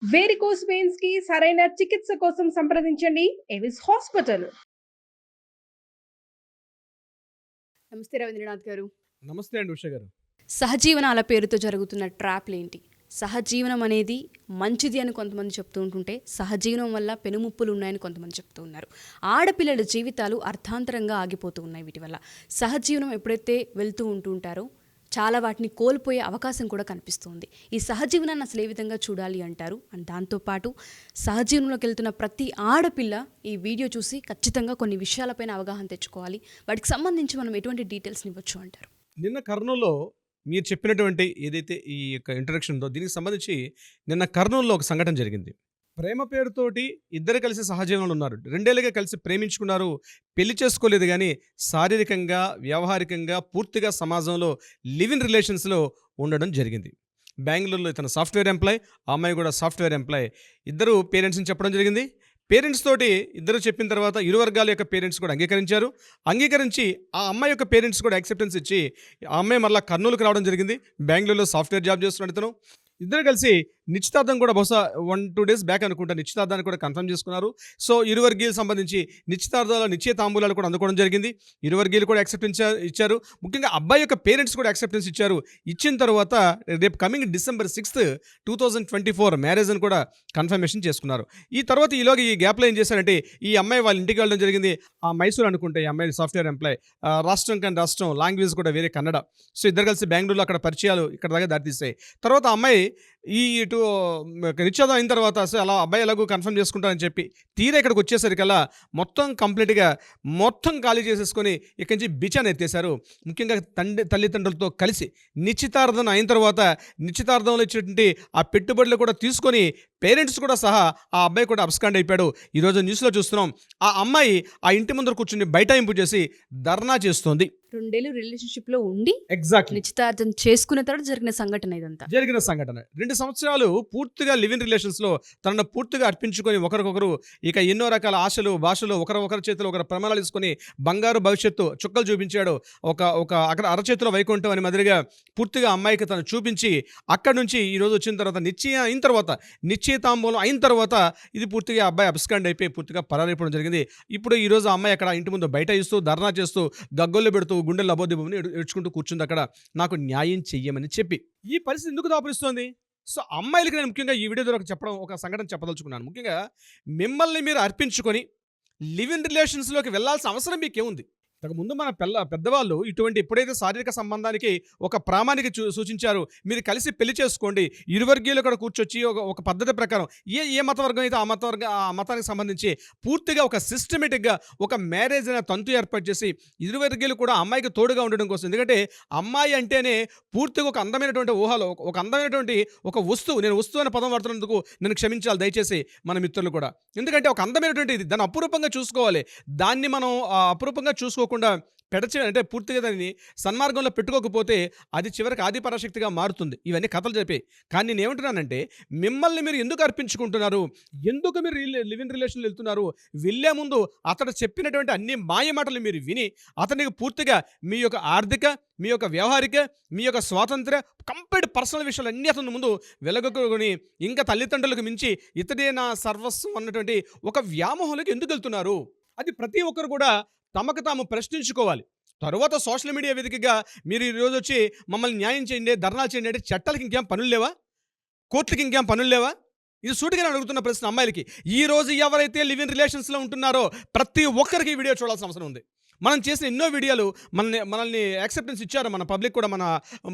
Varicose veins కి సరైన చికిత్స కోసం సంప్రదించండి ఎవిస్ హాస్పిటల్. నమస్తే రవీంద్రనాథ్ గారు. నమస్తే అండి ఉష గారు. సహజీవనాల పేరుతో జరుగుతున్న ట్రాప్లేంటి? సహజీవనం అనేది మంచిది అని కొంతమంది చెప్తూ ఉంటుంటే, సహజీవనం వల్ల పెనుముప్పులు ఉన్నాయని కొంతమంది చెప్తూ ఉన్నారు. ఆడపిల్లల జీవితాలు అర్థాంతరంగా ఆగిపోతూ ఉన్నాయి వీటి వల్ల. సహజీవనం ఎప్పుడైతే వెళ్తూ ఉంటుంటారో చాలా వాటిని కోల్పోయే అవకాశం కూడా కనిపిస్తుంది. ఈ సహజీవనాన్ని అసలు ఏ విధంగా చూడాలి అంటారు? అండ్ దాంతోపాటు సహజీవనంలోకి వెళ్తున్న ప్రతి ఆడపిల్ల ఈ వీడియో చూసి ఖచ్చితంగా కొన్ని విషయాలపైన అవగాహన తెచ్చుకోవాలి. వాటికి సంబంధించి మనం ఎటువంటి డీటెయిల్స్ని ఇవ్వచ్చు అంటారు? నిన్న కర్నూలులో మీరు చెప్పినటువంటి ఏదైతే ఈ యొక్క ఇంట్రడక్షన్ ఉందో దీనికి సంబంధించి నిన్న కర్నూలులో ఒక సంఘటన జరిగింది. ప్రేమ పేరుతోటి ఇద్దరు కలిసి సహజీవనంలో ఉన్నారు. 2 ఏళ్ళుగా కలిసి ప్రేమించుకున్నారు. పెళ్లి చేసుకోలేదు కానీ శారీరకంగా, వ్యవహారికంగా పూర్తిగా సమాజంలో లివ్ ఇన్ రిలేషన్స్‌లో ఉండడం జరిగింది. బెంగుళూరులో ఇతను సాఫ్ట్‌వేర్ ఎంప్లాయ్, ఆ అమ్మాయి కూడా సాఫ్ట్‌వేర్ ఎంప్లాయ్. ఇద్దరు పేరెంట్స్‌ని చెప్పడం జరిగింది. పేరెంట్స్ తోటి ఇద్దరు చెప్పిన తర్వాత ఇరు వర్గాల యొక్క పేరెంట్స్ కూడా అంగీకరించారు. అంగీకరించి ఆ అమ్మాయి యొక్క పేరెంట్స్ కూడా యాక్సెప్టెన్స్ ఇచ్చి ఆ అమ్మాయి మళ్ళీ కర్నూలుకి రావడం జరిగింది. బెంగుళూరులో సాఫ్ట్‌వేర్ జాబ్ చేస్తున్నాడు ఇతను. ఇద్దరు కలిసి నిశ్చితార్థం కూడా బహుశా 1-2 డేస్ బ్యాక్ అనుకుంటా నిశ్చితార్థాన్ని కూడా కన్ఫర్మ్ చేసుకున్నారు. సో ఇరు వర్గీయులకు సంబంధించి నిశ్చితార్థాల నిశ్చయ తాంబూలాలు కూడా అందుకోవడం జరిగింది. ఇరు వర్గీయులు కూడా యాక్సెప్టెన్స్ ఇచ్చారు. ముఖ్యంగా అబ్బాయి యొక్క పేరెంట్స్ కూడా యాక్సెప్టెన్స్ ఇచ్చారు. ఇచ్చిన తర్వాత రేపు కమింగ్ December 6th, 2024 మ్యారేజ్ అని కూడా కన్ఫర్మేషన్ చేసుకున్నారు. ఈ తర్వాత ఈలోగా ఈ గ్యాప్లో ఏం చేశారంటే ఈ అమ్మాయి వాళ్ళ ఇంటికి వెళ్ళడం జరిగింది. ఆ మైసూర్ అనుకుంటే ఈ అమ్మాయి సాఫ్ట్వేర్ ఎంప్లాయ్. రాష్ట్రం కానీ రాష్ట్రం, లాంగ్వేజ్ కూడా వేరే కన్నడ. సో ఇద్దరు కలిసి బెంగళూరులో అక్కడ పరిచయాలు ఇక్కడ దాకా దారితీస్తాయి. తర్వాత ఆ అమ్మాయి ఈ ఇటు నిశ్చితార్థం అయిన తర్వాత అసలు అలా అబ్బాయి ఎలాగో కన్ఫర్మ్ చేసుకుంటారని చెప్పి తీరా ఇక్కడికి వచ్చేసరికల్లా మొత్తం కంప్లీట్గా మొత్తం ఖాళీ చేసేసుకొని ఇక్కడి నుంచి బిచాన్ని ఎత్తేశారు. ముఖ్యంగా తల్లిదండ్రులతో కలిసి నిశ్చితార్థం అయిన తర్వాత నిశ్చితార్థంలో ఇచ్చినటువంటి ఆ పెట్టుబడులు కూడా తీసుకొని పేరెంట్స్ కూడా సహా ఆ అబ్బాయి కూడా అబ్స్కాండ్ అయిపోయాడు. ఈరోజు న్యూస్లో చూస్తున్నాం ఆ అమ్మాయి ఆ ఇంటి ముందర కూర్చుని బైఠాయింపు చేసి ధర్నా చేస్తోంది. 2 ఏళ్ళు రిలేషన్షిప్లో ఉండి ఎగ్జాక్ట్లీ నిశ్చితార్థం చేసుకున్న తర్వాత జరిగిన సంఘటన ఇదంతా. జరిగిన సంఘటన 2 సంవత్సరాలు పూర్తిగా లివ్ ఇన్ రిలేషన్స్లో తనను పూర్తిగా అర్పించుకొని ఒకరికొకరు ఇక ఎన్నో రకాల ఆశలు భాషలు ఒకరి చేతిలో ఒకరు ప్రమాణాలు తీసుకొని బంగారు భవిష్యత్తు చుక్కలు చూపించాడు. ఒక అక్కడ అరచేతిలో వైకుంఠం అని మాదిరిగా పూర్తిగా అమ్మాయికి తను చూపించి అక్కడి నుంచి ఈరోజు వచ్చిన తర్వాత నిశ్చయితాంబూలం అయిన తర్వాత ఇది పూర్తిగా అబ్బాయి అబ్స్కాండ్ అయిపోయి పూర్తిగా పరారైపోవడం జరిగింది. ఇప్పుడు ఈరోజు ఆ అమ్మాయి అక్కడ ఇంటి ముందు బయట ఇస్తూ ధర్నా చేస్తూ గగ్గొల్లు పెడుతూ గుండెలు అబోదిబోని ఏడ్చుకుంటూ కూర్చుంది అక్కడ, నాకు న్యాయం చెయ్యమని చెప్పి. ఈ పరిస్థితి ఎందుకు దాపురిస్తోంది? సో అమ్మాయిలకి నేను ముఖ్యంగా ఈ వీడియో ద్వారా ఒక సంఘటన చెప్పదలుచుకున్నాను. ముఖ్యంగా మిమ్మల్ని మీరు అర్పించుకొని లివ్ ఇన్ రిలేషన్స్లోకి వెళ్ళాల్సిన అవసరం మీకేముంది? ముందు మన పెద్దవాళ్ళు ఇటువంటి ఎప్పుడైతే శారీరక సంబంధానికి ఒక ప్రామాణిక సూచించారు, మీరు కలిసి పెళ్లి చేసుకోండి, ఇరు వర్గీయులు కూడా కూర్చొచ్చి ఒక పద్ధతి ప్రకారం ఏ మతవర్గం అయితే ఆ మతానికి సంబంధించి పూర్తిగా ఒక సిస్టమేటిక్గా ఒక మ్యారేజ్ అనే తంతు ఏర్పాటు చేసి ఇరు వర్గీయులు కూడా అమ్మాయికి తోడుగా ఉండడం కోసం. ఎందుకంటే అమ్మాయి అంటేనే పూర్తిగా ఒక అందమైనటువంటి ఊహలో ఒక అందమైనటువంటి ఒక వస్తువు, నేను వస్తువు అనే పదం వాడుతున్నందుకు నన్ను క్షమించాలి దయచేసి మన మిత్రులు కూడా. ఎందుకంటే ఒక అందమైనటువంటి ఇది దాన్ని అపురూపంగా చూసుకోవాలి. దాన్ని మనం అపురూపంగా చూసుకోకుండా అంటే పూర్తిగా దాన్ని సన్మార్గంలో పెట్టుకోకపోతే అది చివరికి ఆది పరాశక్తిగా మారుతుంది. ఇవన్నీ కథలు చెప్పాయి. కానీ నేను ఏమంటున్నానంటే మిమ్మల్ని మీరు ఎందుకు అర్పించుకుంటున్నారు? ఎందుకు మీరు లివ్ ఇన్ రిలేషన్లో వెళ్తున్నారు? వెళ్ళే ముందు అతడు చెప్పినటువంటి అన్ని మాయ మాటలు మీరు విని అతనికి పూర్తిగా మీ యొక్క ఆర్థిక, మీ యొక్క వ్యవహారిక, మీ యొక్క స్వాతంత్ర్య కంప్లీట్ పర్సనల్ విషయాలు అన్నీ అతని ముందు వెలగొట్టుకొని ఇంకా తల్లిదండ్రులకు మించి ఇతడే నా సర్వస్వం అన్నటువంటి ఒక వ్యామోహంలోకి ఎందుకు వెళ్తున్నారు? అది ప్రతి ఒక్కరు కూడా తమకు తాము ప్రశ్నించుకోవాలి. తరువాత సోషల్ మీడియా వేదికగా మీరు ఈరోజు వచ్చి మమ్మల్ని న్యాయం చేయండి, ధర్నాలు చేయండి అంటే చట్టాలకి ఇంకేం పనులు లేవా? కోర్టులకి ఇంకేం పనులు లేవా? ఇది సూటిగా నేను అడుగుతున్న ప్రశ్న అమ్మాయిలకి. ఈరోజు ఎవరైతే లివ్ ఇన్ రిలేషన్స్లో ఉంటున్నారో ప్రతి ఒక్కరికి ఈ వీడియో చూడాల్సిన అవసరం ఉంది. మనం చేసిన ఎన్నో వీడియోలు మనల్ని యాక్సెప్టెన్స్ ఇచ్చారు. మన పబ్లిక్ కూడా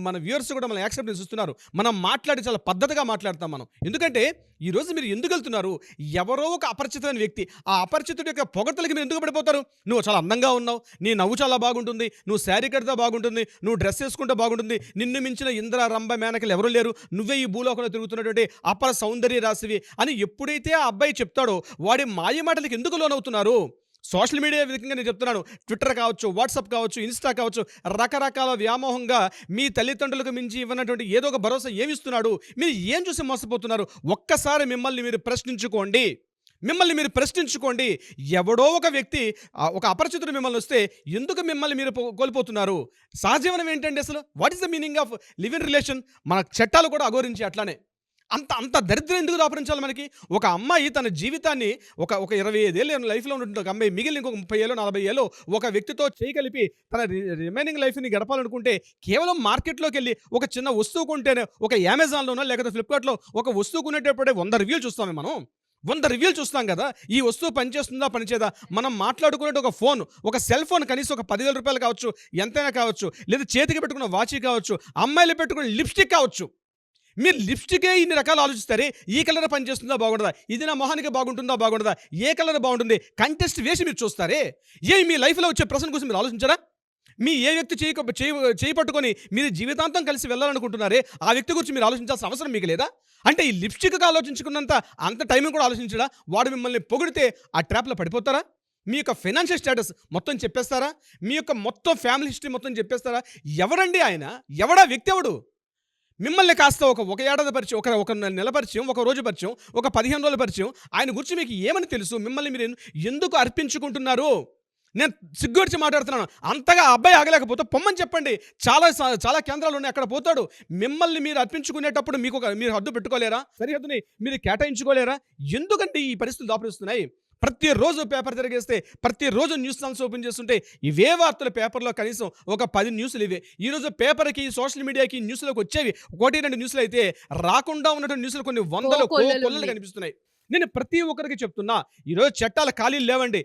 మన వ్యూవర్స్ కూడా మనల్ని యాక్సెప్టెన్స్ ఇస్తున్నారు. మనం మాట్లాడి చాలా పద్ధతిగా మాట్లాడతాం మనం. ఎందుకంటే ఈరోజు మీరు ఎందుకు వెళ్తున్నారు? ఎవరో ఒక అపరిచితమైన వ్యక్తి, ఆ అపరిచితుడి యొక్క పొగడ్తలకి మీరు ఎందుకు పడిపోతారు? నువ్వు చాలా అందంగా ఉన్నావు, నీ నవ్వు చాలా బాగుంటుంది, నువ్వు శారీ కడితే బాగుంటుంది, నువ్వు డ్రెస్ వేసుకుంటే బాగుంటుంది, నిన్ను మించిన ఇంద్ర రంభ మేనకలు ఎవరు లేరు, నువ్వే ఈ భూలోకంలో తిరుగుతున్నటువంటి అపర సౌందర్య రాశివి అని ఎప్పుడైతే ఆ అబ్బాయి చెప్తాడో వాడి మాయ మాటలకి ఎందుకు లోనవుతున్నారు? సోషల్ మీడియా విధంగా నేను చెప్తున్నాను. ట్విట్టర్ కావచ్చు, వాట్సాప్ కావచ్చు, ఇన్స్టా కావచ్చు, రకరకాల వ్యామోహంగా మీ తల్లిదండ్రులకు మించి ఇవ్వనటువంటి ఏదో ఒక భరోసా ఏమిస్తున్నాడు? మీరు ఏం చూసి మోసపోతున్నారు? ఒక్కసారి మిమ్మల్ని మీరు ప్రశ్నించుకోండి. ఎవడో ఒక వ్యక్తి ఒక అపరిచితుడు మిమ్మల్ని వస్తే ఎందుకు మిమ్మల్ని మీరు కోల్పోతున్నారు? సహజీవనం ఏంటండి అసలు? What is the meaning of live in relation? మన చట్టాలు కూడా అఘోరించి అట్లానే అంత అంత దరిద్రం ఎందుకు దాపరించాలి మనకి? ఒక అమ్మాయి తన జీవితాన్ని ఒక ఒక 25 ఏళ్ళు లైఫ్‌లో ఉన్నటువంటి ఒక అమ్మాయి మిగిలిన ఇంకొక 30 ఏలో, 40 ఏలో ఒక వ్యక్తితో చేయి కలిపి తన రిమైనింగ్ లైఫ్‌ని గడపాలనుకుంటే కేవలం మార్కెట్‌లోకెళ్ళి ఒక చిన్న వస్తువు కొంటేనే ఒక అమెజాన్‌లోనో లేకపోతే ఫ్లిప్‌కార్ట్‌లో ఒక వస్తువు కొనేటప్పుడే 100 రివ్యూలు చూస్తామే మనం. 100 రివ్యూలు చూస్తాం కదా! ఈ వస్తువు పనిచేస్తుందా? పనిచేయదా? మనం మాట్లాడుకునేటి ఒక ఫోన్, ఒక సెల్ ఫోన్ కనీసం ఒక 10,000 రూపాయలు కావచ్చు, ఎంతైనా కావచ్చు. లేదా చేతికి పెట్టుకున్న వాచీ కావచ్చు, అమ్మాయిలు పెట్టుకునే లిప్‌స్టిక్ కావచ్చు. మీరు లిప్‌స్టికే ఇన్ని రకాలు ఆలోచిస్తారే, ఈ కలర్ పనిచేస్తుందా? బాగుండదా? ఇది నా మొహానికి బాగుంటుందా? బాగుండదా? ఏ కలర్ బాగుంటుంది? కంటెస్ట్ వేసి మీరు చూస్తారే. మీ లైఫ్‌లో వచ్చే ప్రశ్న కోసం మీరు ఆలోచించరా? మీ ఏ వ్యక్తి చేయి పట్టుకొని మీరు జీవితాంతం కలిసి వెళ్ళాలనుకుంటున్నారే, ఆ వ్యక్తి గురించి మీరు ఆలోచించాల్సిన అవసరం మీకు లేదా? అంటే ఈ లిప్‌స్టిక్‌కి ఆలోచించుకున్నంత అంత టైం కూడా ఆలోచించడా? వాడు మిమ్మల్ని పొగిడితే ఆ ట్రాప్‌లో పడిపోతారా? మీ యొక్క ఫైనాన్షియల్ స్టేటస్ మొత్తం చెప్పేస్తారా? మీ యొక్క మొత్తం ఫ్యామిలీ హిస్టరీ మొత్తం చెప్పేస్తారా? ఎవరండి ఆయన? ఎవడా వ్యక్తి ఎవడు? మిమ్మల్ని కాస్త ఒక ఏడాది పరిచయం, ఒక నెల పరిచయం, ఒక రోజు పరిచయం, ఒక 15 రోజుల పరిచయం. ఆయన గురించి మీకు ఏమని తెలుసు? మిమ్మల్ని మీరు ఎందుకు అర్పించుకుంటున్నారు? నేను సిగ్గుడిచి మాట్లాడుతున్నాను. అంతగా ఆ అబ్బాయి ఆగలేకపోతే పొమ్మని చెప్పండి. చాలా కేంద్రాలు ఉన్నాయి, అక్కడ పోతాడు. మిమ్మల్ని మీరు అర్పించుకునేటప్పుడు మీరు హద్దు పెట్టుకోలేరా? సరిహద్దుని మీరు కేటాయించుకోలేరా? ఎందుకంటే ఈ పరిస్థితులు దాపురిస్తున్నాయి. ప్రతిరోజు పేపర్ తిరిగేస్తే, ప్రతిరోజు న్యూస్ ఛానల్స్ ఓపెన్ చేస్తుంటే ఇవే వార్తలు పేపర్లో కనీసం ఒక 10 న్యూస్లు ఇవే. ఈరోజు పేపర్కి, సోషల్ మీడియాకి న్యూస్లోకి వచ్చేవి 1, 2 న్యూస్లు అయితే రాకుండా ఉన్నటువంటి న్యూస్లు కొన్ని వందలు కొల్లలు కనిపిస్తున్నాయి. నేను ప్రతి ఒక్కరికి చెప్తున్నా, ఈరోజు చట్టాల ఖాళీలు లేవండి,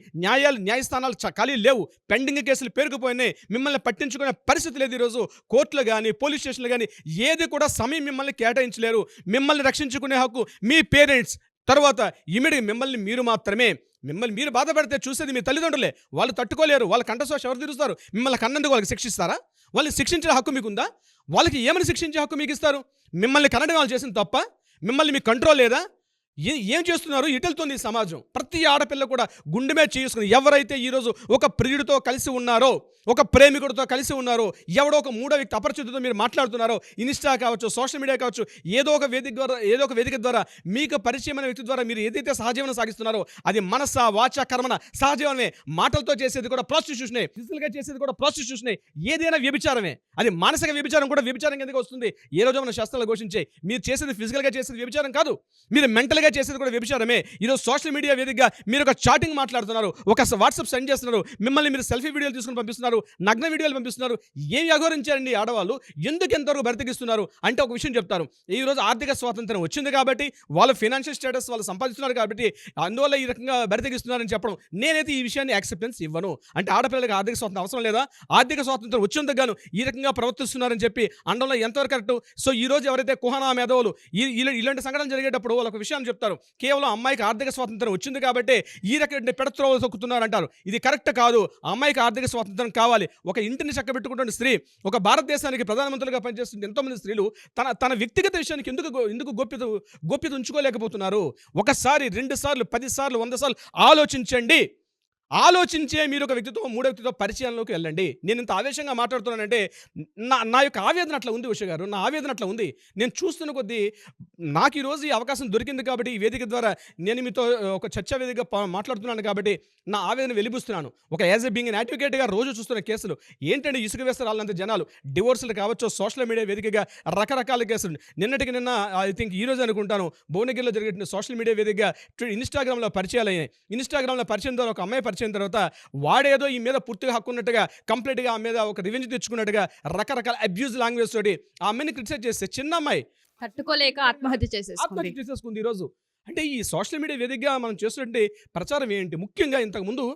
న్యాయస్థానాలు ఖాళీలు లేవు, పెండింగ్ కేసులు పేరుకుపోయినాయి. మిమ్మల్ని పట్టించుకునే పరిస్థితి లేదు. ఈరోజు కోర్టులు కానీ, పోలీస్ స్టేషన్లు కానీ ఏది కూడా సమయం మిమ్మల్ని కేటాయించలేరు. మిమ్మల్ని రక్షించుకునే హక్కు మీ పేరెంట్స్, తర్వాత మిమ్మల్ని మీరు మాత్రమే. మిమ్మల్ని మీరు బాధపడితే చూసేది మీ తల్లిదండ్రులే. వాళ్ళు తట్టుకోలేరు. వాళ్ళ కంఠశ్వాస ఎవరు తీరుస్తారు? మిమ్మల్ని కన్నందుకు వాళ్ళకి శిక్షిస్తారా? వాళ్ళని శిక్షించే హక్కు మీకుందా? వాళ్ళకి ఏమని శిక్షించే హక్కు మీకు ఇస్తారు? మిమ్మల్ని కనడం వాళ్ళు చేసిన తప్ప? మిమ్మల్ని మీ కంట్రోల్ లేదా? ఏం చేస్తున్నారు? ఇటెళ్తుంది ఈ సమాజం. ప్రతి ఆడపిల్ల కూడా గుండె మీద చేసుకుని, ఎవరైతే ఈరోజు ఒక ప్రియుడితో కలిసి ఉన్నారో, ఒక ప్రేమికుడితో కలిసి ఉన్నారో, ఎవడో ఒక మూడో వ్యక్తి అపరిచితుడితో మీరు మాట్లాడుతున్నారో, ఇన్స్టా కావచ్చు, సోషల్ మీడియా కావచ్చు, ఏదో ఒక వేదిక ద్వారా మీకు పరిచయమైన వ్యక్తి ద్వారా మీరు ఏదైతే సహజీవనం సాగిస్తున్నారో అది మనస, వాచ, కర్మన సహజీవనమే. మాటలతో చేసేది కూడా ప్రాస్టిట్యూషనే, ఫిజికల్గా చేసేది కూడా ప్రాస్టిట్యూషనే. ఏదైనా వ్యభిచారమే. అది మానసిక వ్యభిచారం కూడా వ్యభిచారం కిందకి వస్తుంది. ఏ రోజు మన శాస్త్రాలు ఘోషించే మీరు చేసేది ఫిజికల్గా చేసేది వ్యభిచారం కాదు, మీరు మెంటల్గా చేసేది కూడా వ్యభిచారమే. ఈరోజు సోషల్ మీడియా వేదికగా మీరు ఒక చాటింగ్ మాట్లాడుతున్నారు, ఒక వాట్సాప్ సెండ్ చేస్తున్నారు, మిమ్మల్ని మీరు సెల్ఫీ వీడియోలు తీసుకుని పంపిస్తున్నారు, నగ్న వీడియోలు పంపిస్తున్నారు. ఏం అఘోరించారండి ఆడవాళ్ళు? ఎందుకు ఎంతవరకు బ్రతికిస్తున్నారు అంటే ఒక విషయం చెప్తారు. ఈరోజు ఆర్థిక స్వాతంత్రం వచ్చింది కాబట్టి, వాళ్ళ ఫైనాన్షియల్ స్టేటస్ వాళ్ళు సంపాదిస్తున్నారు కాబట్టి అందువల్ల ఈ రకంగా బ్రతికిస్తున్నారని చెప్పడం, నేనైతే ఈ విషయాన్ని యాక్సెప్టెన్స్ ఇవ్వను. అంటే ఆడపిల్లలకు ఆర్థిక స్వాతంత్రం అవసరం లేదా? ఆర్థిక స్వాతంత్రం వచ్చేందుకు గాను ఈ రకంగా ప్రవర్తిస్తున్నారని చెప్పి అనడంలో ఎంతవరకు కరెక్ట్? సో ఈ రోజు ఎవరైతే కుహనా మేధావులు ఇలాంటి సంఘటనలు జరిగేటప్పుడు వాళ్ళ ఒక విషయాన్ని చెప్తారు. కేవలం అమ్మాయికి ఆర్థిక స్వాతంత్రం వచ్చింది కాబట్టి ఈ రకమైన పెడత్రోవలు తొక్కుతున్నారు అంటారు. ఇది కరెక్ట్ కాదు. అమ్మాయికి ఆర్థిక స్వాతంత్రం కావాలి. ఒక ఇంటిని చక్కబెట్టుకుంటున్న స్త్రీ, ఒక భారతదేశానికి ప్రధానమంత్రిగా పనిచేస్తున్న ఎంతోమంది స్త్రీలు తన వ్యక్తిగత విషయానికి ఎందుకు గోప్యత ఉంచుకోలేకపోతున్నారు? ఒకసారి, 2 సార్లు, 10 సార్లు, 100 సార్లు ఆలోచించండి. ఆలోచించే మీరు ఒక వ్యక్తితో, మూడో వ్యక్తితో పరిచయంలోకి వెళ్ళండి. నేను ఇంత ఆవేశంగా మాట్లాడుతున్నానంటే నా యొక్క ఆవేదన అట్లా ఉంది ఉష గారు. నా ఆవేదన అట్లా ఉంది. నేను చూస్తున్న కొద్దీ నాకు ఈరోజు ఈ అవకాశం దొరికింది కాబట్టి, ఈ వేదిక ద్వారా నేను మీతో ఒక చర్చా వేదిక మాట్లాడుతున్నాను కాబట్టి నా ఆవేదన వెలిబుస్తున్నాను. ఒక యాజ్ ఎ బీయింగ్ అడ్వకేట్గా రోజు చూస్తున్న కేసులు ఏంటంటే ఇసుక వేస్తారు వాళ్ళంత జనాలు. డివోర్సులు కావచ్చు, సోషల్ మీడియా వేదికగా రకరకాల కేసులు. నిన్న ఐ థింక్ ఈ రోజు అనుకుంటాను భువనగిరిలో జరిగిన సోషల్ మీడియా వేదికగా ఇన్స్టాగ్రామ్లో పరిచయాలు అయ్యాయి. ఇన్స్టాగ్రామ్లో పరిచయం ద్వారా ఒక అమ్మాయి పరిచయం తర్వాత వాడేదో ఈ మీద పూర్తిగా హక్కు ఉన్నట్టుగా, కంప్లీట్గా ఆ మీద ఒక రివెంజ్ తెచ్చుకున్నట్టుగా రకరకాల అబ్యూజ్ లాంగ్వేజ్ తోటి ఆ అమ్మాయిని క్రిటిసైజ్ చేస్తే చిన్న అమ్మాయి తట్టుకోలేక ఆత్మహత్య చేసేసుకుంది ఈరోజు. అంటే ఈ సోషల్ మీడియా వేదికగా మనం చేస్తుంటే ప్రచారం ఏంటి? ముఖ్యంగా ఇంతకుముందు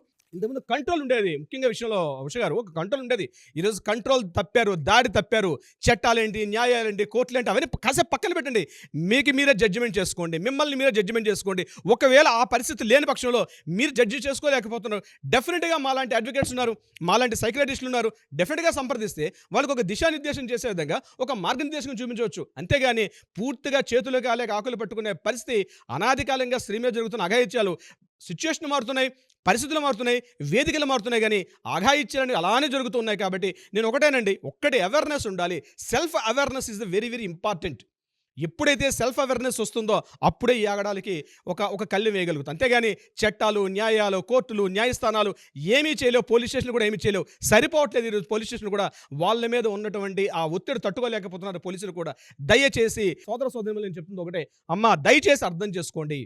కంట్రోల్ ఉండేది. ముఖ్యంగా విషయంలో ఉష గారు ఒక కంట్రోల్ ఉండేది. ఈరోజు కంట్రోల్ తప్పారు, దాడి తప్పారు. చట్టాలేంటి, న్యాయాలేంటి, కోర్టులేంటి అవన్నీ కాసేపు పక్కన పెట్టండి. మీకు మీరే జడ్జిమెంట్ చేసుకోండి, మిమ్మల్ని మీరే జడ్జిమెంట్ చేసుకోండి. ఒకవేళ ఆ పరిస్థితి లేని పక్షంలో మీరు జడ్జి చేసుకోలేకపోతున్నారు, డెఫినెట్గా మాలాంటి అడ్వకేట్స్ ఉన్నారు, మాలాంటి సైకియాట్రిస్టులు ఉన్నారు. డెఫినెట్గా సంప్రదిస్తే వాళ్ళకి ఒక దిశానిర్దేశం చేసే విధంగా ఒక మార్గనిర్దేశం చూపించవచ్చు. అంతేగాని పూర్తిగా చేతులు కాలేక ఆకులు పట్టుకునే పరిస్థితి అనాది కాలంగా స్త్రీ మీద జరుగుతున్న అఘాయిత్యాలు. సిచ్యువేషన్ మారుతున్నాయి, పరిస్థితులు మారుతున్నాయి, వేదికలు మారుతున్నాయి, కానీ అఘాయిత్యాలు అలానే జరుగుతున్నాయి. కాబట్టి నేను ఒక్కటే అవేర్నెస్ ఉండాలి. Self awareness is the very very important. ఎప్పుడైతే సెల్ఫ్ అవేర్నెస్ వస్తుందో అప్పుడే ఈ ఆగడాలకి ఒక కళ్ళు వేయగలుగుతాం. అంతేగాని చట్టాలు, న్యాయాలు, కోర్టులు, న్యాయస్థానాలు ఏమీ చేయలేవు, పోలీస్ స్టేషన్లు కూడా ఏమీ చేయలేవు. సరిపోవట్లేదు ఈరోజు పోలీస్ స్టేషన్ కూడా. వాళ్ళ మీద ఉన్నటువంటి ఆ ఒత్తిడి తట్టుకోలేకపోతున్నారు పోలీసులు కూడా. దయచేసి సోదర సోదరులు నేను చెప్తుంది ఒకటే, అమ్మా దయచేసి అర్థం చేసుకోండి.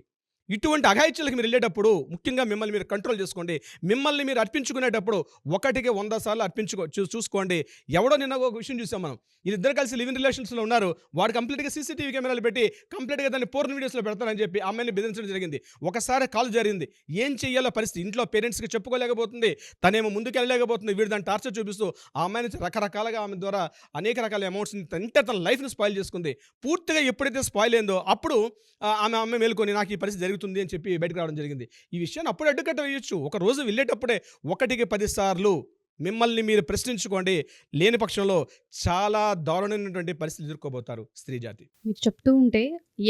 ఇటువంటి అఘాయిత్యాలకు మీరు వెళ్ళేటప్పుడు ముఖ్యంగా మిమ్మల్ని మీరు కంట్రోల్ చేసుకోండి. మిమ్మల్ని మీరు అర్పించుకునేటప్పుడు 1కి 100 సార్లు చూసుకోండి. ఎవడో నిన్న ఒక విషయం చూసాం మనం. వీళ్ళిద్దరు కలిసి లివ్ ఇన్ రిలేషన్స్లో ఉన్నారు. వాడు కంప్లీట్గా సీసీటీవీ కెమెరాలు పెట్టి కంప్లీట్గా దాన్ని పోర్న్ వీడియోస్లో పెడతానని చెప్పి అమ్మాయిని బెదిరించడం జరిగింది. ఒకసారి కాల్ జరిగింది. ఏం చెయ్యాలో పరిస్థితి, ఇంట్లో పేరెంట్స్కి చెప్పుకోలేకపోతుంది, తనేమో ముందుకు వెళ్ళలేకపోతుంది. వీడు దాన్ని టార్చర్ చూపిస్తూ ఆ అమ్మాయిని రకరకాలుగా ఆమె ద్వారా అనేక రకాల అమౌంట్స్ని అంటే తన లైఫ్ని స్పాయిల్ చేసుకుంది. పూర్తిగా ఎప్పుడైతే స్పాయిల్ అయిందో అప్పుడు ఆమె మేలుకొని నాకు ఈ పరిస్థితి జరుగుతుంది అని చెప్పి బయటకు రావడం జరిగింది. ఈ విషయాన్ని అప్పుడు అడ్డుకట్ట వేయొచ్చు. ఒక రోజు వెళ్ళేటప్పుడే 1కి 10 సార్లు మిమ్మల్ని మీరు ప్రశ్నించుకోండి. లేని పక్షంలో చాలా దారుణమైనటువంటి పరిస్థితులు ఎదుర్కోబోతారు స్త్రీ జాతి. మీరు చెప్తూ ఉంటే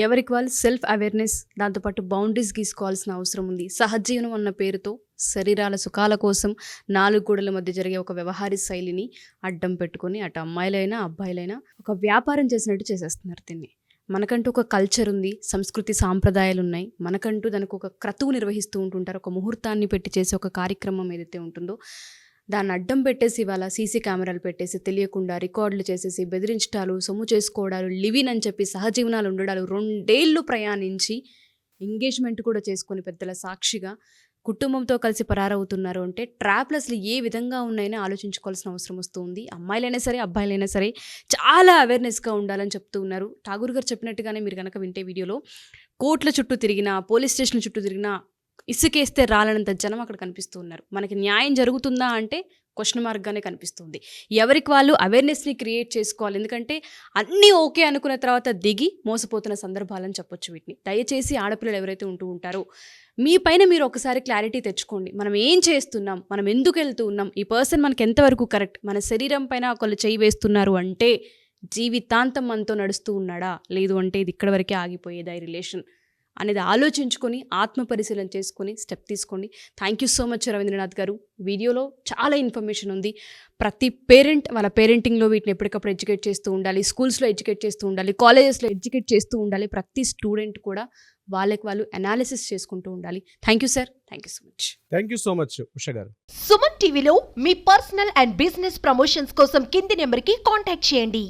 ఎవరికి వాళ్ళు సెల్ఫ్ అవేర్నెస్, దాంతోపాటు బౌండరీస్ గీసుకోవాల్సిన అవసరం ఉంది. సహజీవనం అన్న పేరుతో శరీరాల సుఖాల కోసం 4 గోడల మధ్య జరిగే ఒక వ్యవహార శైలిని అడ్డం పెట్టుకొని అటు అమ్మాయిలైనా అబ్బాయిలైనా ఒక వ్యాపారం చేసినట్టు చేసేస్తున్నారు దీన్ని. మనకంటూ ఒక కల్చర్ ఉంది, సంస్కృతి సాంప్రదాయాలు ఉన్నాయి. మనకంటూ దానికి ఒక క్రతువు నిర్వహిస్తూ ఉంటుంటారు. ఒక ముహూర్తాన్ని పెట్టి చేసే ఒక కార్యక్రమం ఏదైతే ఉంటుందో దాన్ని అడ్డం పెట్టేసి ఇవాళ సీసీ కెమెరాలు పెట్టేసి తెలియకుండా రికార్డులు చేసేసి బెదిరించడాలు, సొమ్ము చేసుకోవడాలు, లివిన్ అని చెప్పి సహజీవనాలు ఉండడాలు, 2 ఏళ్ళు ప్రయాణించి ఎంగేజ్మెంట్ కూడా చేసుకొని పెద్దల సాక్షిగా కుటుంబంతో కలిసి పరారవుతున్నారు అంటే ట్రాప్లు అసలు ఏ విధంగా ఉన్నాయని ఆలోచించుకోవాల్సిన అవసరం వస్తుంది. అమ్మాయిలైనా సరే అబ్బాయిలైనా సరే చాలా అవేర్నెస్గా ఉండాలని చెప్తూ ఉన్నారు. ఠాగూర్ గారు చెప్పినట్టుగానే మీరు కనుక వింటే వీడియోలో కోర్టుల చుట్టూ తిరిగినా, పోలీస్ స్టేషన్ల చుట్టూ తిరిగినా ఇసుకేస్తే రాలనంత జనం అక్కడ కనిపిస్తూ ఉన్నారు. మనకి న్యాయం జరుగుతుందా అంటే క్వశ్చన్ మార్క్గానే కనిపిస్తుంది. ఎవరికి వాళ్ళు అవేర్నెస్ని క్రియేట్ చేసుకోవాలి. ఎందుకంటే అన్నీ ఓకే అనుకున్న తర్వాత దిగి మోసపోతున్న సందర్భాలని చెప్పొచ్చు వీటిని. దయచేసి ఆడపిల్లలు ఎవరైతే ఉంటూ ఉంటారో మీ పైన మీరు ఒకసారి క్లారిటీ తెచ్చుకోండి. మనం ఏం చేస్తున్నాం, మనం ఎందుకు వెళ్తూ ఉన్నాం, ఈ పర్సన్ మనకి ఎంతవరకు కరెక్ట్, మన శరీరం పైన ఒకళ్ళు చేయి వేస్తున్నారు అంటే జీవితాంతం మనతో నడుస్తూ ఉన్నాడా, లేదు అంటే ఇది ఇక్కడ వరకే ఆగిపోయేదా ఈ రిలేషన్ అనేది ఆలోచించుకొని ఆత్మ పరిశీలన చేసుకొని స్టెప్ తీసుకోండి. Thank you so much Ravindranath గారు. వీడియోలో చాలా ఇన్ఫర్మేషన్ ఉంది. ప్రతి పేరెంట్ వాళ్ళ పేరెంటింగ్లో వీటిని ఎప్పటికప్పుడు ఎడ్యుకేట్ చేస్తూ ఉండాలి. స్కూల్స్లో ఎడ్యుకేట్ చేస్తూ ఉండాలి, కాలేజెస్లో ఎడ్యుకేట్ చేస్తూ ఉండాలి. ప్రతి స్టూడెంట్ కూడా వాళ్ళకి వాళ్ళు అనాలిసిస్ చేసుకుంటూ ఉండాలి. Thank you sir, thank you so much. Thank you so much Usha గారు. సుమన్ టీవీలో మీ పర్సనల్ అండ్ బిజినెస్ ప్రమోషన్స్ కోసం కింది నెంబర్కి కాంటాక్ట్ చేయండి.